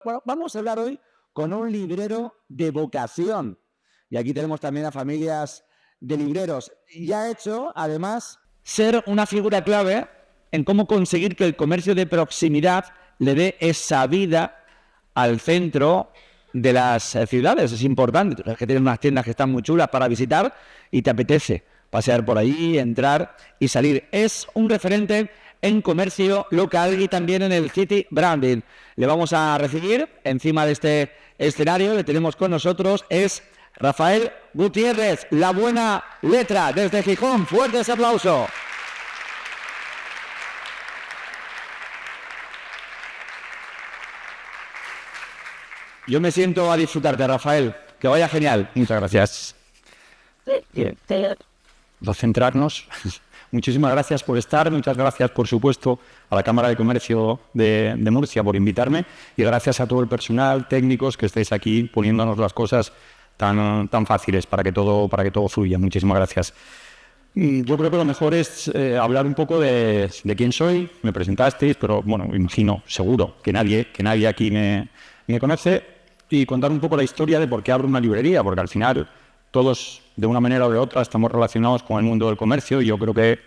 Bueno, vamos a hablar hoy con un librero de vocación. Y aquí tenemos también a familias de libreros. Y ha hecho, además, ser una figura clave en cómo conseguir que el comercio de proximidad le dé esa vida al centro de las ciudades. Es importante. Es que tienen unas tiendas que están muy chulas para visitar y te apetece pasear por ahí, entrar y salir. Es un referente en comercio local y también en el City Branding. Le vamos a recibir encima de este escenario, le tenemos con nosotros, es Rafael Gutiérrez, la buena letra desde Gijón. Fuerte ese aplauso. Yo me siento a disfrutarte, Rafael. Que vaya genial. Muchas gracias. A centrarnos. Muchísimas gracias por estar, muchas gracias, por supuesto, a la Cámara de Comercio de Murcia por invitarme y gracias a todo el personal, técnicos que estáis aquí poniéndonos las cosas tan fáciles para que todo fluya. Muchísimas gracias. Yo creo que lo mejor es hablar un poco de quién soy. Me presentasteis, pero bueno, imagino, seguro, que nadie aquí me conoce, y contar un poco la historia de por qué abro una librería, porque al final todos, de una manera o de otra, estamos relacionados con el mundo del comercio, y yo creo que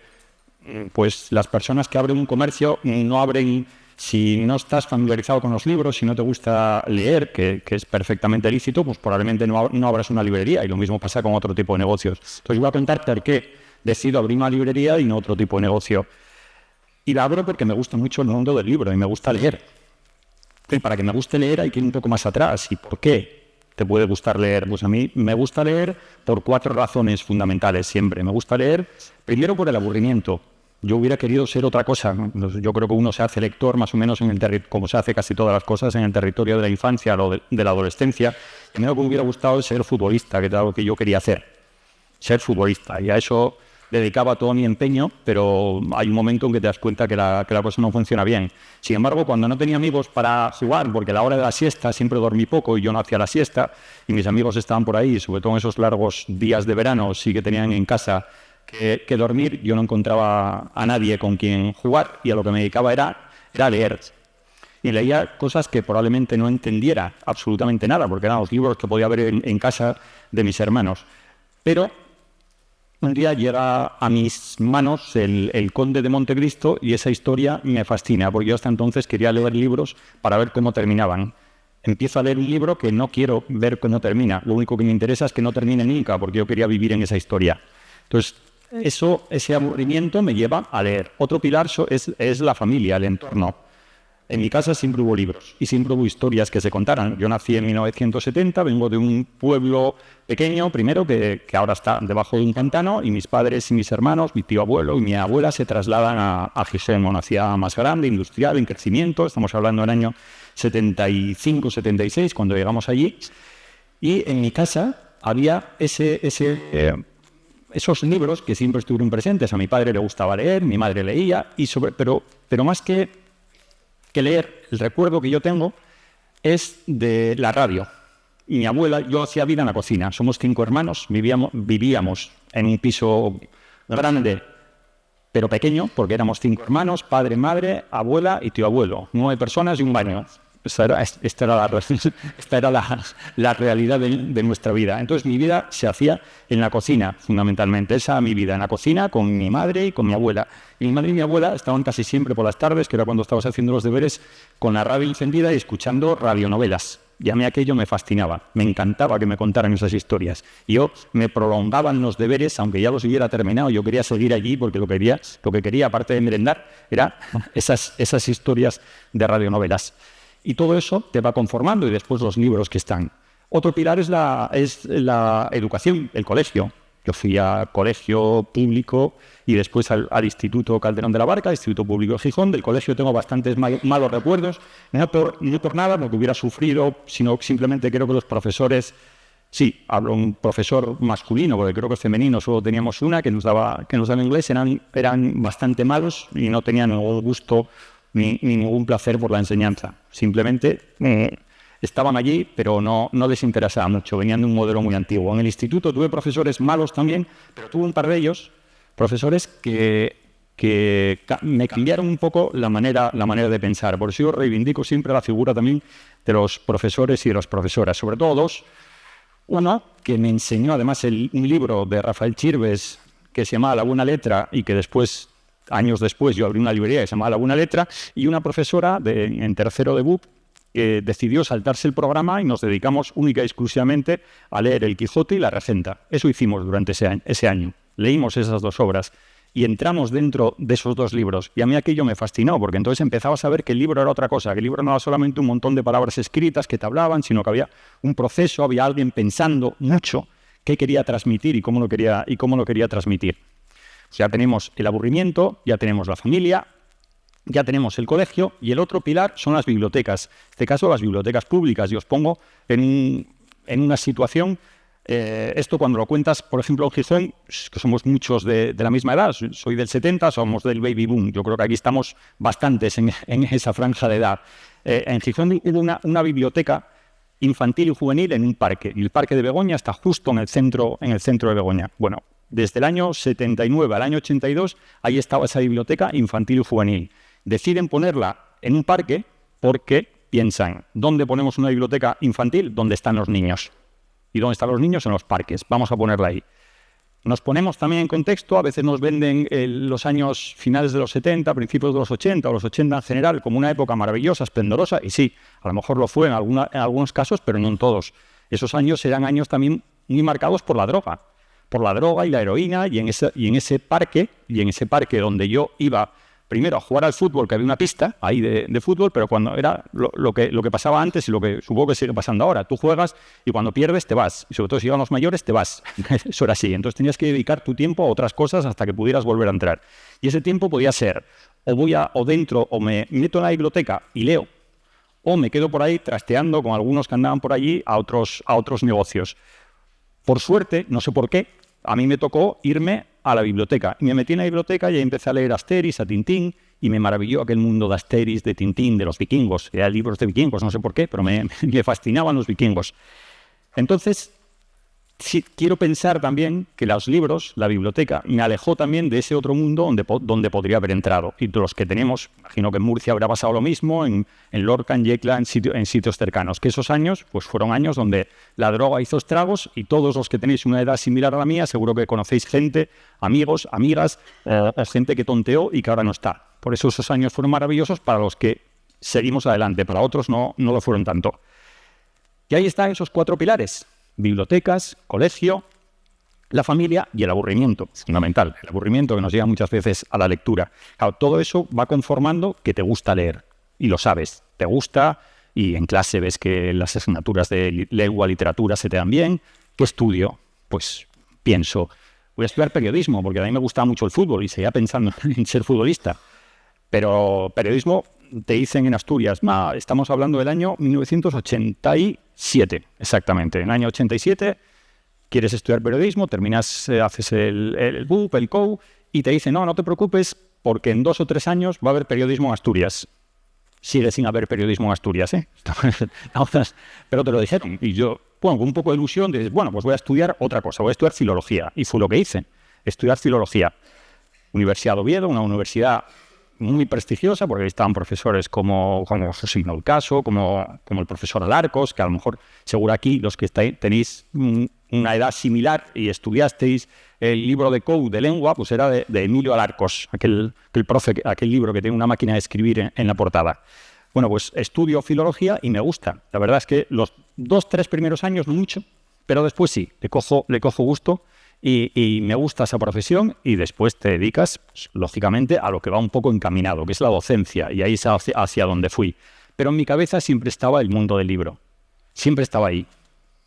pues las personas que abren un comercio no abren si no estás familiarizado con los libros, si no te gusta leer, que es perfectamente lícito, pues probablemente no abras una librería, y lo mismo pasa con otro tipo de negocios. Entonces voy a contar por qué decido abrir una librería y no otro tipo de negocio. Y la abro porque me gusta mucho el mundo del libro y me gusta leer. Y para que me guste leer hay que ir un poco más atrás. ¿Y por qué te puede gustar leer? Pues a mí me gusta leer por 4 razones fundamentales siempre. Me gusta leer, primero, por el aburrimiento. Yo hubiera querido ser otra cosa. Yo creo que uno se hace lector más o menos como se hace casi todas las cosas, en el territorio de la infancia o de la adolescencia. Primero que me hubiera gustado ser futbolista, que era algo que yo quería hacer. Ser futbolista. Y a eso dedicaba todo mi empeño, pero hay un momento en que te das cuenta que la cosa no funciona bien. Sin embargo, cuando no tenía amigos para jugar, porque a la hora de la siesta siempre dormí poco y yo no hacía la siesta, y mis amigos estaban por ahí, sobre todo en esos largos días de verano, sí que tenían en casa que dormir, yo no encontraba a nadie con quien jugar, y a lo que me dedicaba era leer. Y leía cosas que probablemente no entendiera absolutamente nada, porque eran los libros que podía ver en casa de mis hermanos. Pero un día llega a mis manos el Conde de Montecristo, y esa historia me fascina, porque yo hasta entonces quería leer libros para ver cómo terminaban. Empiezo a leer un libro que no quiero ver cómo termina. Lo único que me interesa es que no termine nunca, porque yo quería vivir en esa historia. Entonces, ese aburrimiento me lleva a leer. Otro pilar es la familia, el entorno. En mi casa siempre hubo libros y siempre hubo historias que se contaran. Yo nací en 1970, vengo de un pueblo pequeño, primero, que ahora está debajo de un pantano, y mis padres y mis hermanos, mi tío abuelo y mi abuela, se trasladan a Gijón, una ciudad más grande, industrial, en crecimiento. Estamos hablando del año 75, 76, cuando llegamos allí. Y en mi casa había esos libros que siempre estuvieron presentes. A mi padre le gustaba leer, mi madre leía, pero más que leer, el recuerdo que yo tengo es de la radio. Y mi abuela, yo hacía vida en la cocina. Somos 5 hermanos, vivíamos en un piso grande, pero pequeño, porque éramos 5 hermanos, padre, madre, abuela y tío abuelo. 9 personas y un baño. Esta era la realidad de nuestra vida. Entonces mi vida se hacía en la cocina, fundamentalmente. Esa era mi vida, en la cocina, con mi madre y con mi abuela. Y mi madre y mi abuela estaban casi siempre por las tardes, que era cuando estabas haciendo los deberes, con la radio encendida y escuchando radionovelas. Y a mí aquello me fascinaba, me encantaba que me contaran esas historias. Y yo me prolongaba en los deberes, aunque ya los hubiera terminado. Yo quería seguir allí porque lo que quería, aparte de merendar, era esas historias de radionovelas. Y todo eso te va conformando, y después los libros que están. Otro pilar es la educación, el colegio. Yo fui a colegio público y después al Instituto Calderón de la Barca, Instituto Público de Gijón. Del colegio tengo bastantes malos recuerdos, no por nada, lo que hubiera sufrido, sino simplemente creo que los profesores, sí, hablo un profesor masculino, porque creo que femenino solo teníamos una, que nos daba inglés, eran bastante malos y no tenían ningún gusto ni ningún placer por la enseñanza. Simplemente estaban allí, pero no les interesaba mucho, venían de un modelo muy antiguo. En el instituto tuve profesores malos también, pero tuve un par de ellos, profesores que que me cambiaron un poco la manera de pensar. Por eso yo reivindico siempre la figura también de los profesores y de las profesoras, sobre todo dos. Una que me enseñó además un libro de Rafael Chirves que se llamaba La Buena Letra y que después, años después, yo abrí una librería que se llamaba La Buena Letra, y una profesora en tercero de BUP que decidió saltarse el programa y nos dedicamos única y exclusivamente a leer El Quijote y La Regenta. Eso hicimos durante ese año. Leímos esas dos obras y entramos dentro de esos dos libros. Y a mí aquello me fascinó, porque entonces empezaba a saber que el libro era otra cosa, que el libro no era solamente un montón de palabras escritas que te hablaban, sino que había un proceso, había alguien pensando mucho qué quería transmitir y cómo lo quería transmitir. Ya tenemos el aburrimiento, ya tenemos la familia, ya tenemos el colegio, y el otro pilar son las bibliotecas. En este caso, las bibliotecas públicas. Y os pongo en una situación. Esto cuando lo cuentas, por ejemplo, en Gijón, que somos muchos de la misma edad, soy del 70, somos del baby boom. Yo creo que aquí estamos bastantes en esa franja de edad. En Gijón hubo una biblioteca infantil y juvenil en un parque. Y el parque de Begoña está justo en el centro de Begoña. Bueno, desde el año 79 al año 82, ahí estaba esa biblioteca infantil y juvenil. Deciden ponerla en un parque porque piensan, ¿dónde ponemos una biblioteca infantil? ¿Dónde están los niños? ¿Y dónde están los niños? En los parques. Vamos a ponerla ahí. Nos ponemos también en contexto, a veces nos venden los años finales de los 70, principios de los 80 o los 80 en general como una época maravillosa, esplendorosa, y sí, a lo mejor lo fue en algunos casos, pero no en todos. Esos años eran años también muy marcados por la droga y la heroína, y en ese parque donde yo iba primero a jugar al fútbol, que había una pista ahí de fútbol, pero cuando era lo que pasaba antes y lo que supongo que sigue pasando ahora. Tú juegas y cuando pierdes te vas. Y sobre todo si iban los mayores te vas. Eso era así. Entonces tenías que dedicar tu tiempo a otras cosas hasta que pudieras volver a entrar. Y ese tiempo podía ser o me meto en la biblioteca y leo, o me quedo por ahí trasteando con algunos que andaban por allí a otros negocios. Por suerte, no sé por qué, a mí me tocó irme a la biblioteca. Y me metí en la biblioteca y empecé a leer Asterix, a Tintín, y me maravilló aquel mundo de Asterix, de Tintín, de los vikingos. Eran libros de vikingos, no sé por qué, pero me fascinaban los vikingos. Entonces, sí, quiero pensar también que los libros, la biblioteca, me alejó también de ese otro mundo donde podría haber entrado. Y de los que tenemos, imagino que en Murcia habrá pasado lo mismo, en Lorca, en Yecla, en sitios cercanos. Que esos años pues fueron años donde la droga hizo estragos, y todos los que tenéis una edad similar a la mía, seguro que conocéis gente, amigos, amigas, gente que tonteó y que ahora no está. Por eso esos años fueron maravillosos para los que seguimos adelante, para otros no lo fueron tanto. Y ahí están esos 4 pilares: bibliotecas, colegio, la familia y el aburrimiento, fundamental. El aburrimiento que nos lleva muchas veces a la lectura. Claro, todo eso va conformando que te gusta leer, y lo sabes, te gusta, y en clase ves que las asignaturas de lengua, literatura se te dan bien. ¿Qué estudio? Pues pienso, voy a estudiar periodismo, porque a mí me gustaba mucho el fútbol y seguía pensando en ser futbolista. Pero periodismo, te dicen en Asturias, estamos hablando del año 1987, exactamente. En el año 87 quieres estudiar periodismo, terminas, haces el BUP, el COU, y te dicen, no te preocupes, porque en 2 o 3 años va a haber periodismo en Asturias. Sigue sin haber periodismo en Asturias, ¿eh? Pero te lo dijeron. Y yo, con un poco de ilusión, dices, pues voy a estudiar otra cosa, voy a estudiar filología. Y fue lo que hice, estudiar filología. Universidad de Oviedo, una universidad muy prestigiosa, porque ahí estaban profesores como José Ignacio Caso, como el profesor Alarcos, que a lo mejor, seguro aquí, los que tenéis una edad similar y estudiasteis el libro de COU de lengua, pues era de Emilio Alarcos, aquel libro que tiene una máquina de escribir en la portada. Bueno, pues estudio filología y me gusta. La verdad es que los 2-3 primeros años no mucho, pero después sí, le cojo gusto. Y me gusta esa profesión, y después te dedicas, pues, lógicamente, a lo que va un poco encaminado, que es la docencia, y ahí es hacia donde fui. Pero en mi cabeza siempre estaba el mundo del libro, siempre estaba ahí.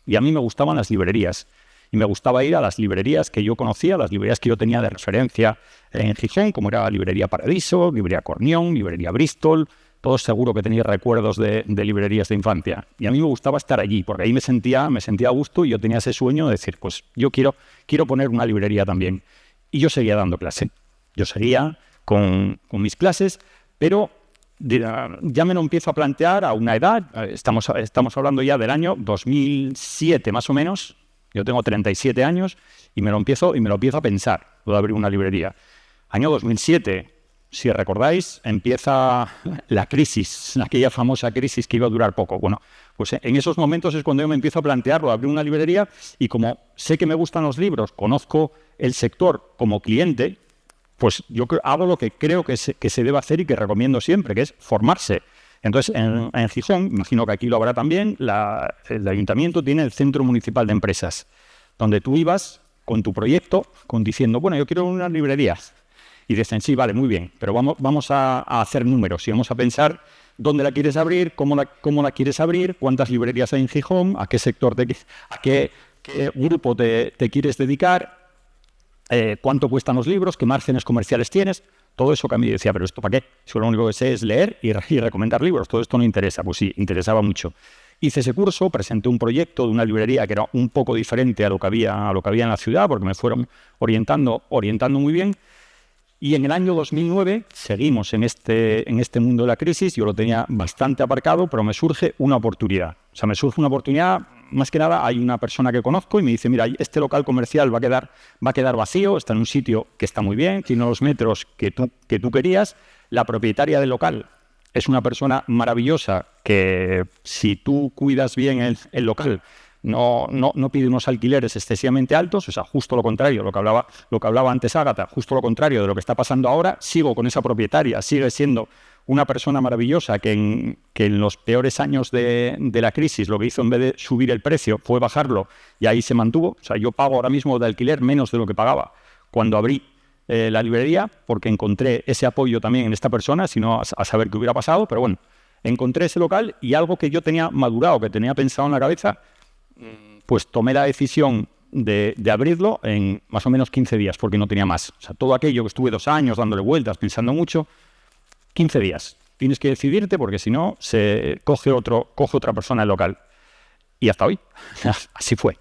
Y a mí me gustaban las librerías, y me gustaba ir a las librerías que yo conocía, las librerías que yo tenía de referencia en Gijón, como era Librería Paradiso, Librería Cornión, Librería Bristol. Todos seguro que tenéis recuerdos de librerías de infancia. Y a mí me gustaba estar allí, porque ahí me sentía a gusto, y yo tenía ese sueño de decir, pues yo quiero poner una librería también. Y yo seguía dando clase. Yo seguía con mis clases, pero ya me lo empiezo a plantear a una edad. Estamos hablando ya del año 2007 más o menos. Yo tengo 37 años y me lo empiezo a pensar, lo de abrir una librería. Año 2007, si recordáis, empieza la crisis, aquella famosa crisis que iba a durar poco. Bueno, pues en esos momentos es cuando yo me empiezo a plantearlo, abrir una librería, y como sé que me gustan los libros, conozco el sector como cliente, pues yo hago lo que creo que se debe hacer y que recomiendo siempre, que es formarse. Entonces, en Gijón, imagino que aquí lo habrá también, el ayuntamiento tiene el Centro Municipal de Empresas, donde tú ibas con tu proyecto, diciendo, bueno, yo quiero una librería. Y dicen, sí, vale, muy bien, pero vamos a hacer números y vamos a pensar dónde la quieres abrir, cómo la quieres abrir, cuántas librerías hay en Gijón, a qué sector, a qué grupo te quieres dedicar, cuánto cuestan los libros, qué márgenes comerciales tienes. Todo eso que a mí decía, pero ¿esto para qué? Si lo único que sé es leer y recomendar libros, todo esto no interesa. Pues sí, interesaba mucho. Hice ese curso, presenté un proyecto de una librería que era un poco diferente a lo que había en la ciudad, porque me fueron orientando muy bien. Y en el año 2009 seguimos en este mundo de la crisis. Yo lo tenía bastante aparcado, pero me surge una oportunidad. O sea, me surge una oportunidad, más que nada, hay una persona que conozco y me dice, mira, este local comercial va a quedar vacío, está en un sitio que está muy bien, tiene los metros que tú querías. La propietaria del local es una persona maravillosa que, si tú cuidas bien el local, no pide unos alquileres excesivamente altos, o sea, justo lo contrario, lo que hablaba antes Ágata, justo lo contrario de lo que está pasando ahora. Sigo con esa propietaria, sigue siendo una persona maravillosa que en los peores años de la crisis lo que hizo, en vez de subir el precio, fue bajarlo, y ahí se mantuvo. O sea, yo pago ahora mismo de alquiler menos de lo que pagaba cuando abrí la librería, porque encontré ese apoyo también en esta persona, si no a saber qué hubiera pasado. Pero bueno, encontré ese local y algo que yo tenía madurado, que tenía pensado en la cabeza, pues tomé la decisión de abrirlo en más o menos 15 días, porque no tenía más. O sea, todo aquello que estuve 2 años dándole vueltas, pensando mucho, 15 días. Tienes que decidirte, porque si no, se coge otra persona el local. Y hasta hoy, así fue.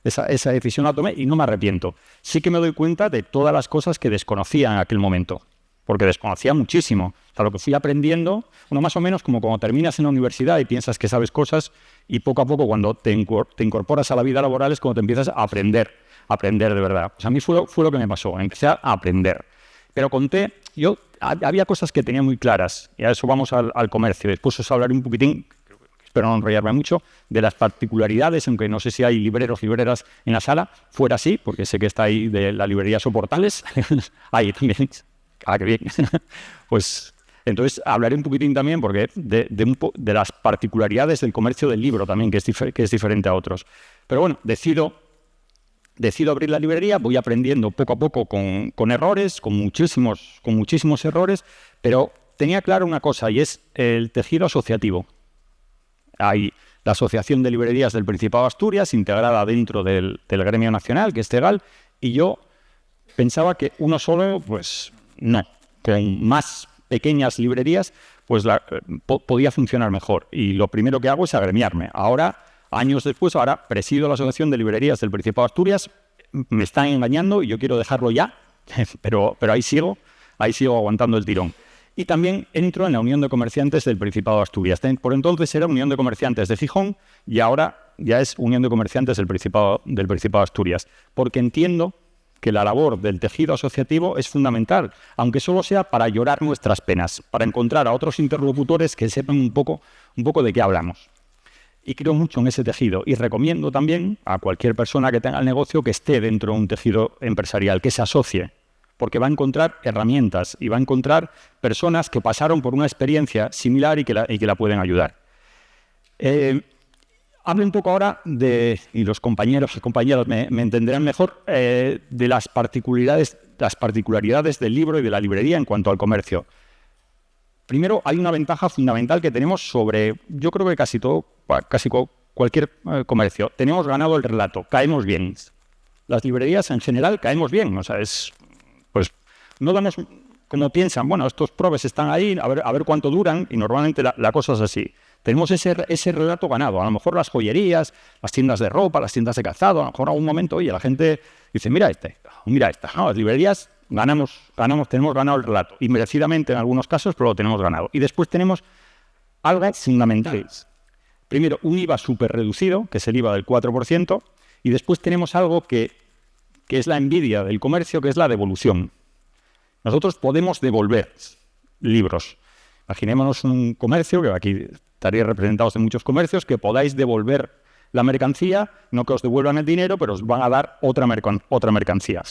Esa decisión la tomé y no me arrepiento. Sí que me doy cuenta de todas las cosas que desconocía en aquel momento, porque desconocía muchísimo. O sea, lo que fui aprendiendo, más o menos como cuando terminas en la universidad y piensas que sabes cosas, y poco a poco, cuando te incorporas a la vida laboral, es cuando te empiezas a aprender de verdad. O sea, a mí fue lo que me pasó, empecé a aprender. Pero había cosas que tenía muy claras, y a eso vamos al comercio. Después os hablaré un poquitín, espero no enrollarme mucho, de las particularidades, aunque no sé si hay libreras en la sala. Fuera sí, porque sé que está ahí de la librería Soportales. Ahí también. Ah, qué bien. Pues entonces hablaré un poquitín también, porque de las particularidades del comercio del libro también, que es diferente a otros. Pero bueno, decido abrir la librería, voy aprendiendo poco a poco con errores, con muchísimos errores, pero tenía claro una cosa, y es el tejido asociativo. Hay la Asociación de Librerías del Principado de Asturias, integrada dentro del gremio nacional, que es CEGAL, y yo pensaba que uno solo, pues no, con más pequeñas librerías, pues podía funcionar mejor. Y lo primero que hago es agremiarme. Ahora, años después, presido la Asociación de Librerías del Principado de Asturias. Me están engañando y yo quiero dejarlo ya, pero ahí sigo aguantando el tirón. Y también entro en la Unión de Comerciantes del Principado de Asturias. Por entonces era Unión de Comerciantes de Gijón, y ahora ya es Unión de Comerciantes del Principado de Asturias, porque entiendo que la labor del tejido asociativo es fundamental, aunque solo sea para llorar nuestras penas, para encontrar a otros interlocutores que sepan un poco de qué hablamos. Y creo mucho en ese tejido, y recomiendo también a cualquier persona que tenga el negocio que esté dentro de un tejido empresarial, que se asocie, porque va a encontrar herramientas y va a encontrar personas que pasaron por una experiencia similar y que la pueden ayudar. Hablo un poco ahora y los compañeros y compañeras me entenderán mejor, de las particularidades del libro y de la librería en cuanto al comercio. Primero, hay una ventaja fundamental que tenemos sobre, yo creo que casi cualquier comercio. Tenemos ganado el relato, caemos bien. Las librerías en general caemos bien, o sea, pues no damos como piensan, bueno, estos probes están ahí, a ver cuánto duran, y normalmente la cosa es así. Tenemos ese relato ganado. A lo mejor las joyerías, las tiendas de ropa, las tiendas de calzado, a lo mejor a un momento, oye, la gente dice, mira esta. No, las librerías tenemos ganado el relato. Y merecidamente en algunos casos, pero lo tenemos ganado. Y después tenemos algo fundamental. Primero, un IVA súper reducido, que es el IVA del 4%, y después tenemos algo que es la envidia del comercio, que es la devolución. Nosotros podemos devolver libros. Imaginémonos un comercio, que aquí estaréis representados en muchos comercios, que podáis devolver la mercancía, no que os devuelvan el dinero, pero os van a dar otra mercancía.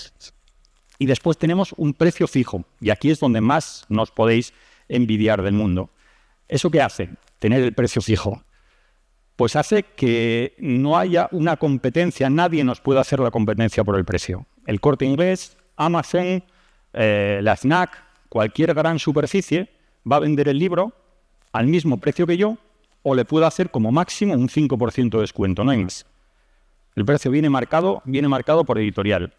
Y después tenemos un precio fijo, y aquí es donde más nos podéis envidiar del mundo. ¿Eso qué hace? Tener el precio fijo. Pues hace que no haya una competencia, nadie nos puede hacer la competencia por el precio. El Corte Inglés, Amazon, la FNAC, cualquier gran superficie va a vender el libro al mismo precio que yo, o le puedo hacer como máximo un 5% de descuento, no hay más. El precio viene marcado por editorial.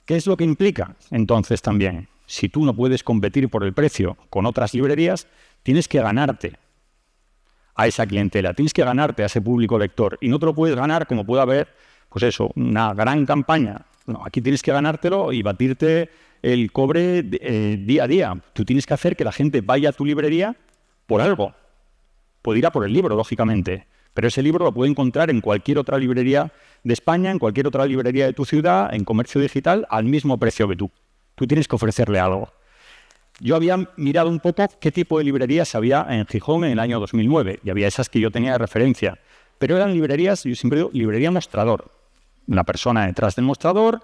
¿Qué es lo que implica? Entonces también, si tú no puedes competir por el precio con otras librerías, tienes que ganarte a esa clientela, tienes que ganarte a ese público lector, y no te lo puedes ganar como puede haber, pues eso, una gran campaña. No, aquí tienes que ganártelo y batirte el cobre día a día. Tú tienes que hacer que la gente vaya a tu librería por algo. Puede ir a por el libro, lógicamente, pero ese libro lo puede encontrar en cualquier otra librería de España, en cualquier otra librería de tu ciudad, en comercio digital, al mismo precio que tú. Tú tienes que ofrecerle algo. Yo había mirado un poco qué tipo de librerías había en Gijón en el año 2009, y había esas que yo tenía de referencia, pero eran librerías, yo siempre digo, librería mostrador. Una persona detrás del mostrador,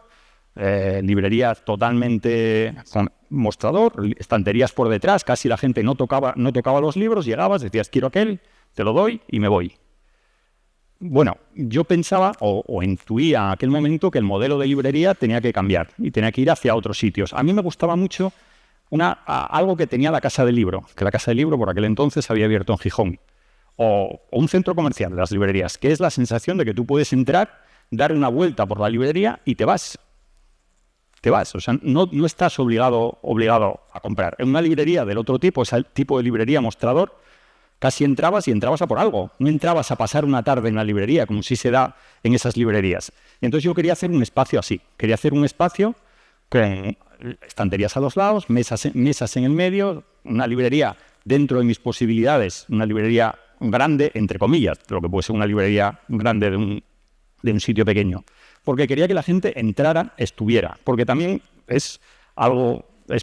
librería totalmente con mostrador, estanterías por detrás, casi la gente no tocaba los libros, llegabas, decías quiero aquel, te lo doy y me voy. Bueno, yo pensaba o intuía en aquel momento que el modelo de librería tenía que cambiar y tenía que ir hacia otros sitios. A mí me gustaba mucho algo que tenía la Casa del Libro, que la Casa del Libro por aquel entonces había abierto en Gijón, o un centro comercial de las librerías, que es la sensación de que tú puedes entrar, dar una vuelta por la librería y te vas. O sea, no estás obligado a comprar. En una librería del otro tipo, ese tipo de librería mostrador, casi entrabas a por algo. No entrabas a pasar una tarde en la librería, como si se da en esas librerías. Y entonces yo quería hacer un espacio así. Quería hacer un espacio con estanterías a los lados, mesas en el medio, una librería dentro de mis posibilidades, una librería grande, entre comillas, lo que puede ser una librería grande de un sitio pequeño. Porque quería que la gente entrara, estuviera. Porque también es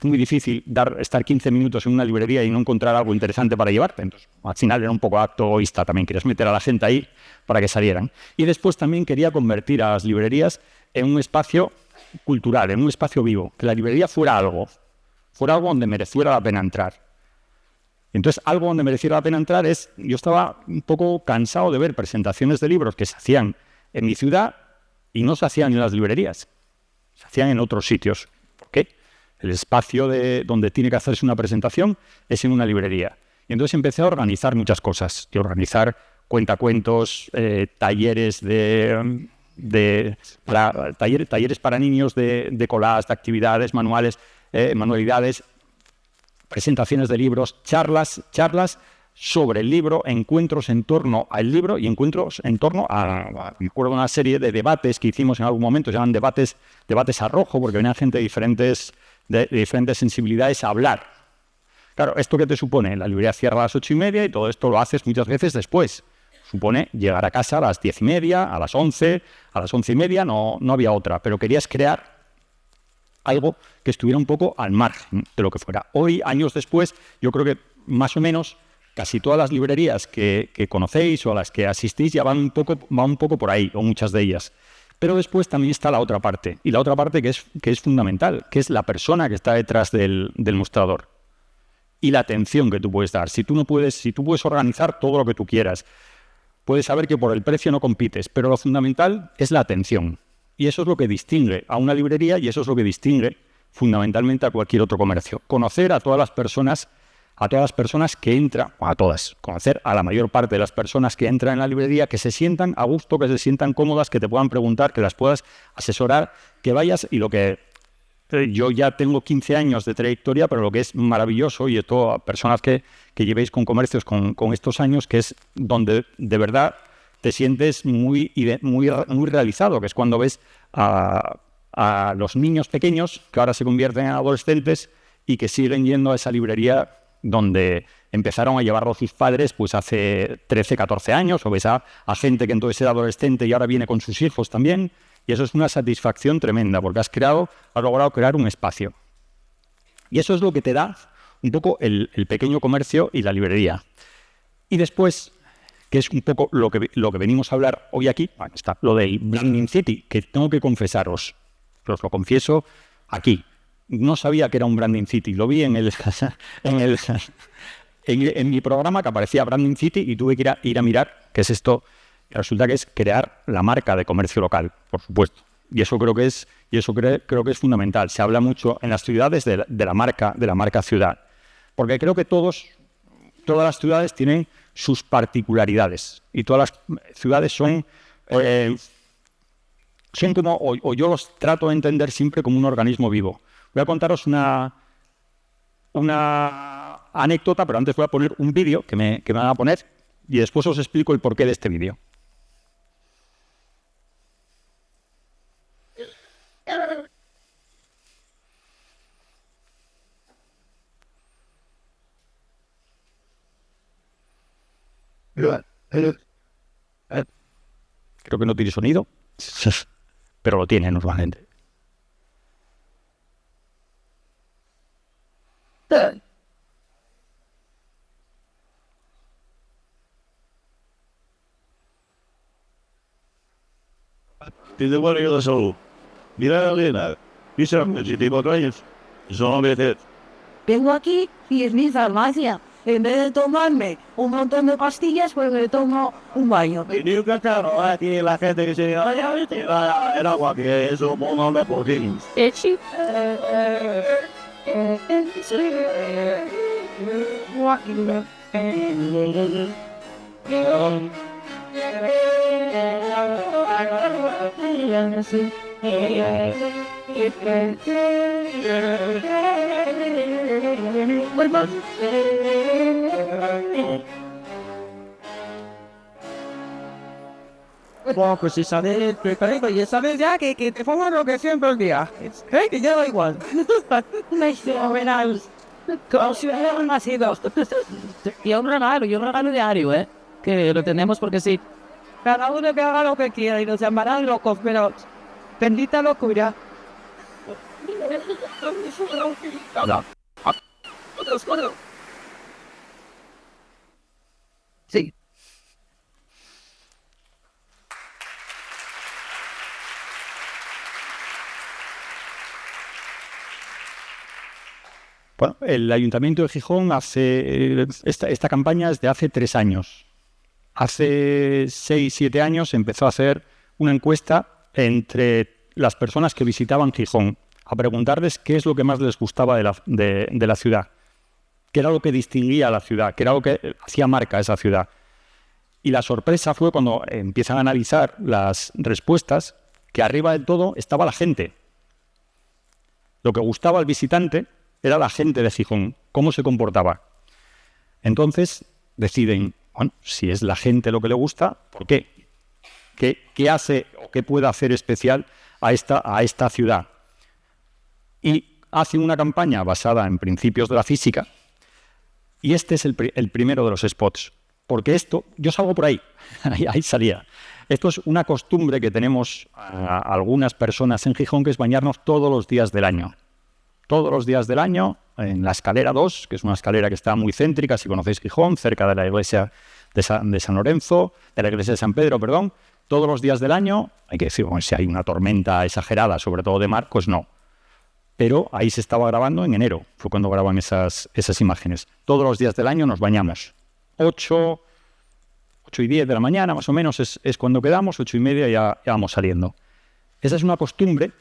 muy difícil estar 15 minutos en una librería y no encontrar algo interesante para llevarte. Entonces, al final era un poco acto egoísta también. Querías meter a la gente ahí para que salieran. Y después también quería convertir a las librerías en un espacio cultural, en un espacio vivo. Que la librería fuera algo donde mereciera la pena entrar. Entonces, algo donde mereciera la pena entrar yo estaba un poco cansado de ver presentaciones de libros que se hacían en mi ciudad y no se hacían en las librerías, se hacían en otros sitios. ¿Por qué? El espacio donde tiene que hacerse una presentación es en una librería. Y entonces empecé a organizar muchas cosas, y organizar cuentacuentos, talleres talleres para niños de collage, de actividades, manualidades, presentaciones de libros, charlas sobre el libro, encuentros en torno al libro y encuentros en torno me acuerdo de una serie de debates que hicimos en algún momento, se llaman debates a rojo, porque venían gente de diferentes sensibilidades a hablar. Claro, ¿esto qué te supone? La librería cierra a las 8:30 y todo esto lo haces muchas veces después. Supone llegar a casa a las 10:30, a las 11, a las 11:30, no había otra, pero querías crear algo que estuviera un poco al margen de lo que fuera. Hoy, años después, yo creo que más o menos casi todas las librerías que conocéis o a las que asistís ya van un poco por ahí, o muchas de ellas. Pero después también está la otra parte, y la otra parte que es fundamental, que es la persona que está detrás del mostrador y la atención que tú puedes dar. Si tú puedes organizar todo lo que tú quieras, puedes saber que por el precio no compites, pero lo fundamental es la atención. Y eso es lo que distingue a una librería y eso es lo que distingue fundamentalmente a cualquier otro comercio. Conocer a todas las personas que entran, conocer a la mayor parte de las personas que entran en la librería, que se sientan a gusto, que se sientan cómodas, que te puedan preguntar, que las puedas asesorar, que vayas y lo que... Yo ya tengo 15 años de trayectoria, pero lo que es maravilloso, y esto a personas que llevéis con comercios con estos años, que es donde de verdad te sientes muy realizado, que es cuando ves a los niños pequeños que ahora se convierten en adolescentes y que siguen yendo a esa librería donde empezaron a llevarlo sus padres pues hace 13, 14 años, o ves a gente que entonces era adolescente y ahora viene con sus hijos también, y eso es una satisfacción tremenda, porque has logrado crear un espacio. Y eso es lo que te da un poco el pequeño comercio y la librería. Y después, que es un poco lo que venimos a hablar hoy aquí, bueno, está lo del Branding City, que tengo que confesaros, os lo confieso aquí. No sabía que era un Branding City, lo vi en mi programa que aparecía Branding City y tuve que ir a mirar qué es esto. Resulta que es crear la marca de comercio local, por supuesto. Y eso creo que es fundamental. Se habla mucho en las ciudades de la marca ciudad, porque creo que todas las ciudades tienen sus particularidades y todas las ciudades son como, o yo los trato de entender siempre como un organismo vivo. Voy a contaros una anécdota, pero antes voy a poner un vídeo que me van a poner y después os explico el porqué de este vídeo. Creo que no tiene sonido, pero lo tiene normalmente. Desde bueno yo de salud. Mira, Elena, dice si tengo años, son veces. Vengo aquí y es mi farmacia. En vez de tomarme un montón de pastillas, pues me tomo un baño. Y ni un cacao, aquí la gente que se va el agua, que es un montón de proteínas. Bueno, pues si sabes, prepárate, ya sabes ya que te pongo lo que siempre el día. Que ya da igual. Me fenomenal. Como si hubiera nacido. Y un regalo diario, que lo tenemos porque sí. Cada uno que haga lo que quiera y nos llamarán locos, pero bendita locura. Sí. Bueno, el Ayuntamiento de Gijón hace esta campaña es de hace 3 años. Hace 6, 7 años empezó a hacer una encuesta entre las personas que visitaban Gijón, a preguntarles qué es lo que más les gustaba de la ciudad, qué era lo que distinguía a la ciudad, qué era lo que hacía marca a esa ciudad. Y la sorpresa fue cuando empiezan a analizar las respuestas, que arriba del todo estaba la gente. Lo que gustaba al visitante era la gente de Gijón, cómo se comportaba. Entonces deciden, bueno, si es la gente lo que le gusta, ¿por qué? ¿Qué hace o qué puede hacer especial a esta ciudad? Y hacen una campaña basada en principios de la física y este es el primero de los spots. Porque esto, yo salgo por ahí, ahí salía. Esto es una costumbre que tenemos algunas personas en Gijón, que es bañarnos todos los días del año. Todos los días del año, en la escalera 2, que es una escalera que está muy céntrica, si conocéis Gijón, cerca de la iglesia de San Lorenzo, de la iglesia de San Pedro, perdón. Todos los días del año, hay que decir, bueno, si hay una tormenta exagerada, sobre todo de mar, pues no. Pero ahí se estaba grabando en enero, fue cuando graban esas imágenes. Todos los días del año nos bañamos. 8 y 10 de la mañana, más o menos, es cuando quedamos, 8 y media ya vamos saliendo. Esa es una costumbre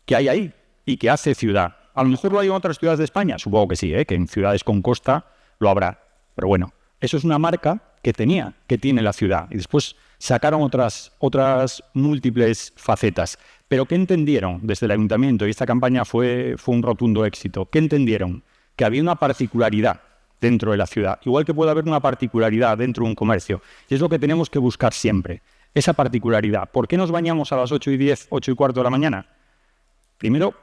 que hay ahí y que hace ciudad. A lo mejor lo hay en otras ciudades de España, supongo que sí, que en ciudades con costa lo habrá. Pero bueno, eso es una marca que tiene la ciudad. Y después sacaron otras múltiples facetas. Pero ¿qué entendieron desde el ayuntamiento? Y esta campaña fue un rotundo éxito. ¿Qué entendieron? Que había una particularidad dentro de la ciudad, igual que puede haber una particularidad dentro de un comercio. Y es lo que tenemos que buscar siempre, esa particularidad. ¿Por qué nos bañamos a las 8 y 10, 8 y cuarto de la mañana? Primero,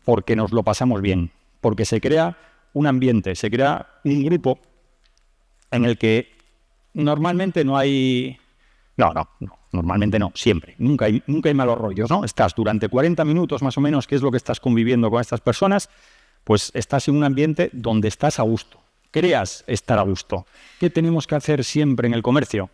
porque nos lo pasamos bien, porque se crea un ambiente, se crea un grupo en el que normalmente no hay... No, normalmente no, siempre. Nunca hay malos rollos, ¿no? Estás durante 40 minutos más o menos, que es lo que estás conviviendo con estas personas, pues estás en un ambiente donde estás a gusto. Creas estar a gusto. ¿Qué tenemos que hacer siempre en el comercio?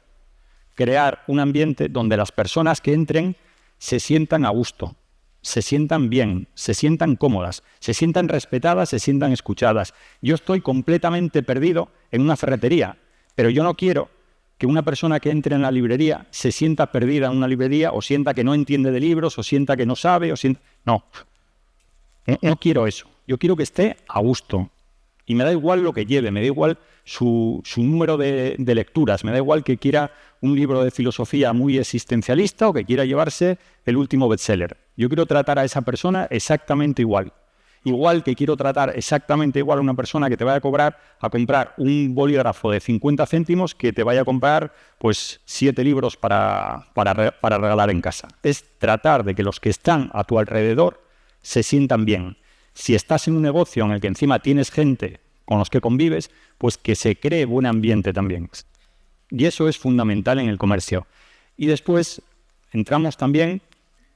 Crear un ambiente donde las personas que entren se sientan a gusto, se sientan bien, se sientan cómodas, se sientan respetadas, se sientan escuchadas. Yo estoy completamente perdido en una ferretería, pero yo no quiero que una persona que entre en la librería se sienta perdida en una librería o sienta que no entiende de libros o sienta que no sabe o sienta... No quiero eso. Yo quiero que esté a gusto. Y me da igual lo que lleve, me da igual su número de lecturas, me da igual que quiera un libro de filosofía muy existencialista o que quiera llevarse el último bestseller. Yo quiero tratar a esa persona exactamente igual. Igual que quiero tratar exactamente igual a una persona que te vaya a comprar un bolígrafo de 50 céntimos que te vaya a comprar pues 7 libros para regalar en casa. Es tratar de que los que están a tu alrededor se sientan bien. Si estás en un negocio en el que encima tienes gente con los que convives, pues que se cree buen ambiente también. Y eso es fundamental en el comercio. Y después entramos también,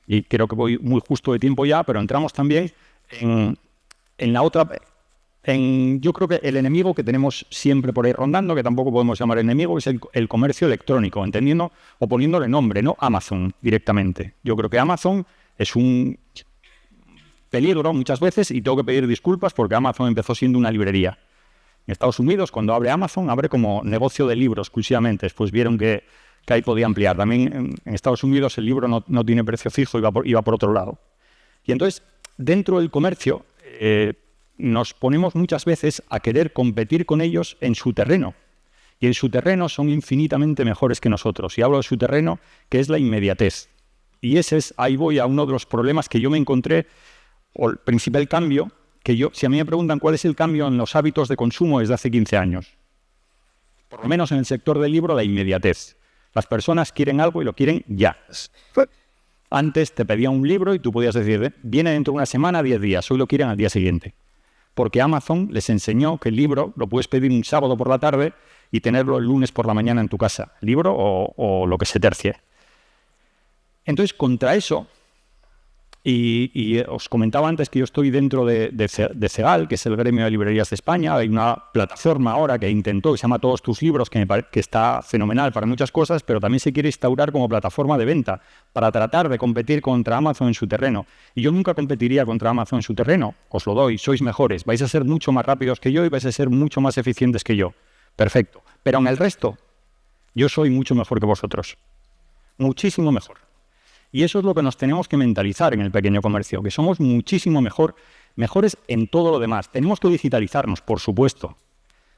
y creo que voy muy justo de tiempo ya, pero entramos también en la otra... yo creo que el enemigo que tenemos siempre por ahí rondando, que tampoco podemos llamar enemigo, es el comercio electrónico, entendiendo o poniéndole nombre, no Amazon directamente. Yo creo que Amazon es un peligro muchas veces y tengo que pedir disculpas porque Amazon empezó siendo una librería. En Estados Unidos, cuando abre Amazon, abre como negocio de libros exclusivamente. Después vieron que ahí podía ampliar. También en Estados Unidos el libro no tiene precio fijo y va por otro lado. Y entonces, dentro del comercio, nos ponemos muchas veces a querer competir con ellos en su terreno. Y en su terreno son infinitamente mejores que nosotros. Y hablo de su terreno, que es la inmediatez. Y ahí voy a uno de los problemas que yo me encontré, o el principal cambio, si a mí me preguntan cuál es el cambio en los hábitos de consumo desde hace 15 años. Por lo menos en el sector del libro, la inmediatez. Las personas quieren algo y lo quieren ya. Antes te pedían un libro y tú podías decir, viene dentro de una semana, 10 días, hoy lo quieren al día siguiente. Porque Amazon les enseñó que el libro lo puedes pedir un sábado por la tarde y tenerlo el lunes por la mañana en tu casa. Libro o lo que se tercie. Entonces, contra eso... Y os comentaba antes que yo estoy dentro de CEGAL, que es el Gremio de Librerías de España. Hay una plataforma ahora que se llama Todos tus libros, que está fenomenal para muchas cosas, pero también se quiere instaurar como plataforma de venta para tratar de competir contra Amazon en su terreno. Y yo nunca competiría contra Amazon en su terreno, os lo doy, sois mejores, vais a ser mucho más rápidos que yo y vais a ser mucho más eficientes que yo. Perfecto. Pero en el resto, yo soy mucho mejor que vosotros. Muchísimo mejor. Y eso es lo que nos tenemos que mentalizar en el pequeño comercio, que somos muchísimo mejores en todo lo demás. Tenemos que digitalizarnos, por supuesto.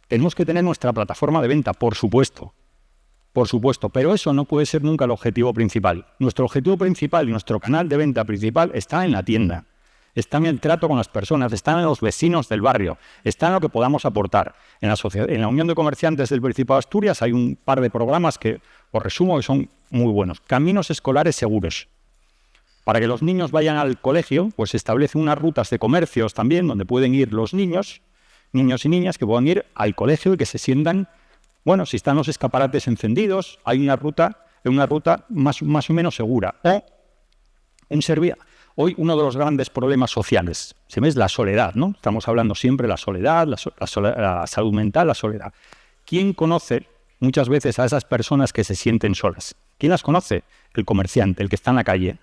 Tenemos que tener nuestra plataforma de venta, por supuesto. Por supuesto, pero eso no puede ser nunca el objetivo principal. Nuestro objetivo principal y nuestro canal de venta principal está en la tienda. Está en el trato con las personas, está en los vecinos del barrio, está en lo que podamos aportar. En la Unión de Comerciantes del Principado de Asturias hay un par de programas que os resumo que son muy buenos. Caminos escolares seguros. Para que los niños vayan al colegio, pues se establecen unas rutas de comercios también donde pueden ir los niños y niñas que puedan ir al colegio y que se sientan, bueno, si están los escaparates encendidos, hay una ruta más o menos segura. Hoy uno de los grandes problemas sociales, se ve, es la soledad, ¿no? Estamos hablando siempre de la soledad, la salud mental, la soledad. ¿Quién conoce muchas veces a esas personas que se sienten solas? ¿Quién las conoce? El comerciante, el que está en la calle,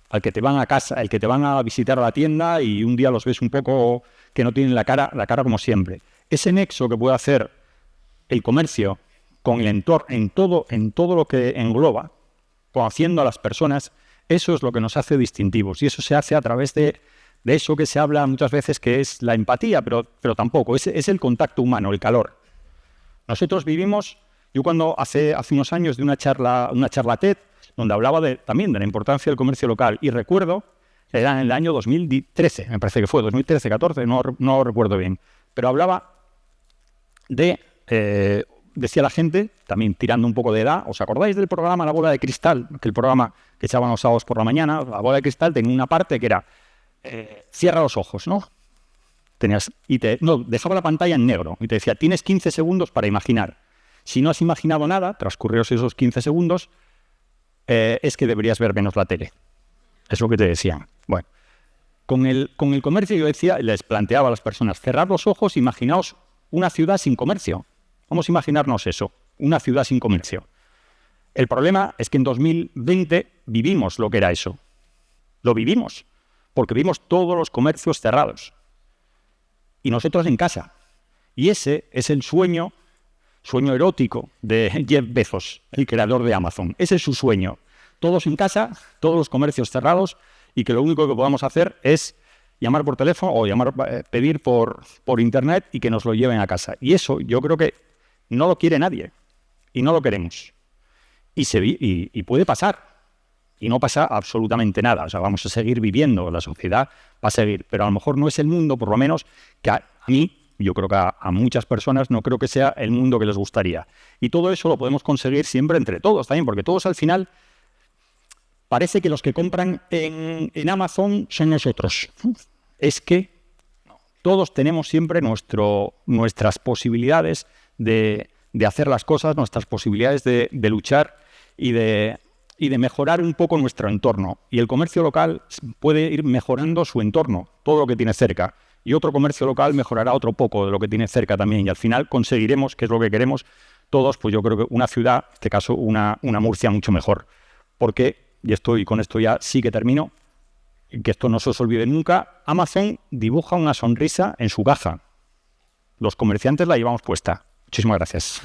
al que te van a casa, el que te van a visitar a la tienda y un día los ves un poco que no tienen la cara como siempre. Ese nexo que puede hacer el comercio con el entorno, en todo lo que engloba, conociendo a las personas, eso es lo que nos hace distintivos y eso se hace a través de eso que se habla muchas veces que es la empatía, pero tampoco, es el contacto humano, el calor. Nosotros vivimos, yo cuando hace unos años de una charla TED, donde hablaba también de la importancia del comercio local, y recuerdo, era en el año 2013, me parece que fue, 2013-14, no recuerdo bien, pero hablaba decía la gente, también tirando un poco de edad, ¿os acordáis del programa La Bola de Cristal? Que el programa que echaban los sábados por la mañana, La Bola de Cristal tenía una parte que era, cierra los ojos, ¿no? Dejaba la pantalla en negro y te decía, tienes 15 segundos para imaginar. Si no has imaginado nada, transcurridos esos 15 segundos, es que deberías ver menos la tele. Es lo que te decían. Bueno, Con el comercio yo decía, les planteaba a las personas, cerrad los ojos, imaginaos una ciudad sin comercio. Vamos a imaginarnos eso, una ciudad sin comercio. El problema es que en 2020 vivimos lo que era eso. Lo vivimos, porque vimos todos los comercios cerrados. Y nosotros en casa. Y ese es el sueño erótico de Jeff Bezos, el creador de Amazon. Ese es su sueño. Todos en casa, todos los comercios cerrados, y que lo único que podamos hacer es llamar por teléfono o pedir por internet y que nos lo lleven a casa. Y eso yo creo que no lo quiere nadie. Y no lo queremos. Y puede pasar. Y no pasa absolutamente nada. O sea, vamos a seguir viviendo, la sociedad va a seguir. Pero a lo mejor no es el mundo, por lo menos, que a mí, yo creo que a muchas personas, no creo que sea el mundo que les gustaría. Y todo eso lo podemos conseguir siempre entre todos también, porque todos al final parece que los que compran en Amazon son nosotros. Es que todos tenemos siempre nuestras posibilidades de hacer las cosas, nuestras posibilidades de luchar y de mejorar un poco nuestro entorno. Y el comercio local puede ir mejorando su entorno, todo lo que tiene cerca. Y otro comercio local mejorará otro poco de lo que tiene cerca también. Y al final conseguiremos, que es lo que queremos todos, pues yo creo que una ciudad, en este caso una Murcia mucho mejor. Porque, y con esto ya sí que termino, que esto no se os olvide nunca, Amazon dibuja una sonrisa en su caja. Los comerciantes la llevamos puesta. Muchísimas gracias.